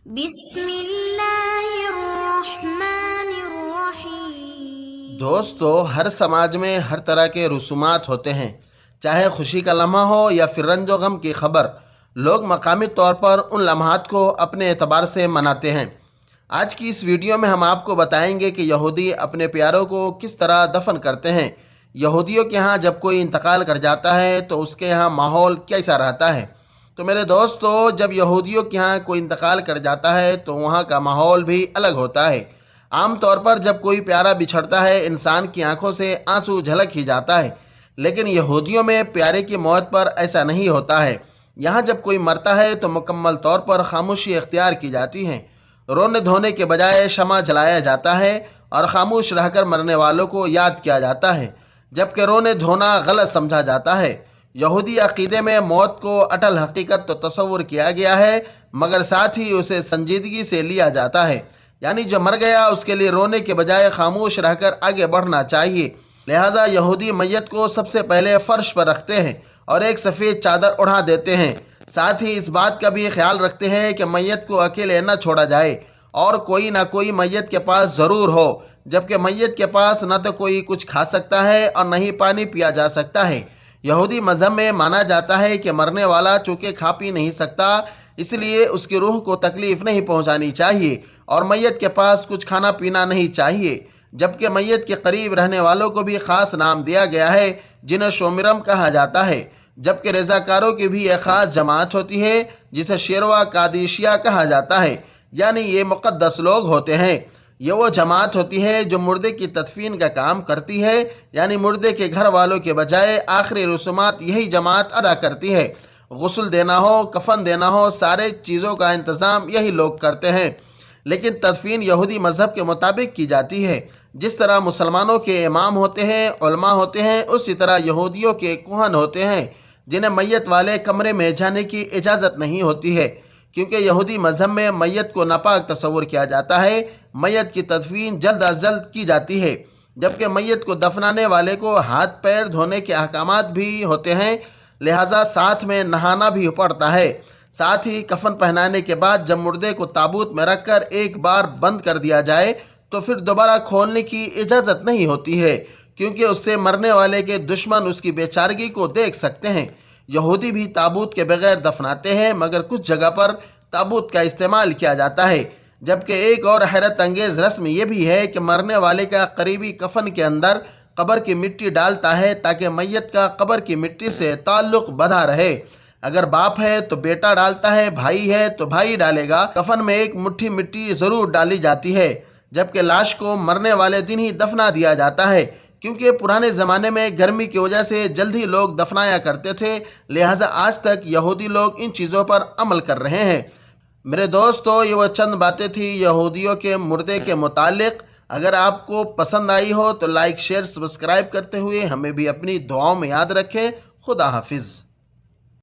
بسم اللہ الرحمن الرحیم۔ دوستو، ہر سماج میں ہر طرح کے رسومات ہوتے ہیں، چاہے خوشی کا لمحہ ہو یا پھر رنج و غم کی خبر۔ لوگ مقامی طور پر ان لمحات کو اپنے اعتبار سے مناتے ہیں۔ آج کی اس ویڈیو میں ہم آپ کو بتائیں گے کہ یہودی اپنے پیاروں کو کس طرح دفن کرتے ہیں۔ یہودیوں کے ہاں جب کوئی انتقال کر جاتا ہے تو اس کے ہاں ماحول کیسا رہتا ہے؟ تو میرے دوستو، جب یہودیوں کے ہاں کوئی انتقال کر جاتا ہے تو وہاں کا ماحول بھی الگ ہوتا ہے۔ عام طور پر جب کوئی پیارا بچھڑتا ہے، انسان کی آنکھوں سے آنسو جھلک ہی جاتا ہے، لیکن یہودیوں میں پیارے کی موت پر ایسا نہیں ہوتا ہے۔ یہاں جب کوئی مرتا ہے تو مکمل طور پر خاموشی اختیار کی جاتی ہے۔ رونے دھونے کے بجائے شمع جلایا جاتا ہے اور خاموش رہ کر مرنے والوں کو یاد کیا جاتا ہے، جبکہ رونے دھونا غلط سمجھا جاتا ہے۔ یہودی عقیدے میں موت کو اٹل حقیقت تو تصور کیا گیا ہے، مگر ساتھ ہی اسے سنجیدگی سے لیا جاتا ہے۔ یعنی جو مر گیا اس کے لیے رونے کے بجائے خاموش رہ کر آگے بڑھنا چاہیے۔ لہٰذا یہودی میت کو سب سے پہلے فرش پر رکھتے ہیں اور ایک سفید چادر اڑا دیتے ہیں۔ ساتھ ہی اس بات کا بھی خیال رکھتے ہیں کہ میت کو اکیلے نہ چھوڑا جائے اور کوئی نہ کوئی میت کے پاس ضرور ہو، جبکہ میت کے پاس نہ تو کوئی کچھ کھا سکتا ہے اور نہ ہی پانی پیا جا سکتا ہے۔ یہودی مذہب میں مانا جاتا ہے کہ مرنے والا چونکہ کھا پی نہیں سکتا، اس لیے اس کی روح کو تکلیف نہیں پہنچانی چاہیے اور میت کے پاس کچھ کھانا پینا نہیں چاہیے، جبکہ میت کے قریب رہنے والوں کو بھی خاص نام دیا گیا ہے جنہیں شومرم کہا جاتا ہے، جبکہ رضاکاروں کی بھی ایک خاص جماعت ہوتی ہے جسے شیروا قادشیہ کہا جاتا ہے، یعنی یہ مقدس لوگ ہوتے ہیں۔ یہ وہ جماعت ہوتی ہے جو مردے کی تدفین کا کام کرتی ہے، یعنی مردے کے گھر والوں کے بجائے آخری رسومات یہی جماعت ادا کرتی ہے۔ غسل دینا ہو، کفن دینا ہو، سارے چیزوں کا انتظام یہی لوگ کرتے ہیں۔ لیکن تدفین یہودی مذہب کے مطابق کی جاتی ہے۔ جس طرح مسلمانوں کے امام ہوتے ہیں، علماء ہوتے ہیں، اسی طرح یہودیوں کے کوہن ہوتے ہیں جنہیں میت والے کمرے میں جانے کی اجازت نہیں ہوتی ہے، کیونکہ یہودی مذہب میں میت کو ناپاک تصور کیا جاتا ہے۔ میت کی تدفین جلد از جلد کی جاتی ہے، جبکہ میت کو دفنانے والے کو ہاتھ پیر دھونے کے احکامات بھی ہوتے ہیں، لہٰذا ساتھ میں نہانا بھی پڑتا ہے۔ ساتھ ہی کفن پہنانے کے بعد جب مردے کو تابوت میں رکھ کر ایک بار بند کر دیا جائے تو پھر دوبارہ کھولنے کی اجازت نہیں ہوتی ہے، کیونکہ اس سے مرنے والے کے دشمن اس کی بے چارگی کو دیکھ سکتے ہیں۔ یہودی بھی تابوت کے بغیر دفناتے ہیں، مگر کچھ جگہ پر تابوت کا استعمال کیا جاتا ہے۔ جبکہ ایک اور حیرت انگیز رسم یہ بھی ہے کہ مرنے والے کا قریبی کفن کے اندر قبر کی مٹی ڈالتا ہے تاکہ میت کا قبر کی مٹی سے تعلق بندھا رہے۔ اگر باپ ہے تو بیٹا ڈالتا ہے، بھائی ہے تو بھائی ڈالے گا۔ کفن میں ایک مٹھی مٹی ضرور ڈالی جاتی ہے، جبکہ لاش کو مرنے والے دن ہی دفنا دیا جاتا ہے، کیونکہ پرانے زمانے میں گرمی کی وجہ سے جلد ہی لوگ دفنایا کرتے تھے، لہٰذا آج تک یہودی لوگ ان چیزوں پر عمل کر رہے ہیں۔ میرے دوستو، یہ وہ چند باتیں تھیں یہودیوں کے مردے کے متعلق۔ اگر آپ کو پسند آئی ہو تو لائک، شیئر، سبسکرائب کرتے ہوئے ہمیں بھی اپنی دعاؤں میں یاد رکھیں۔ خدا حافظ۔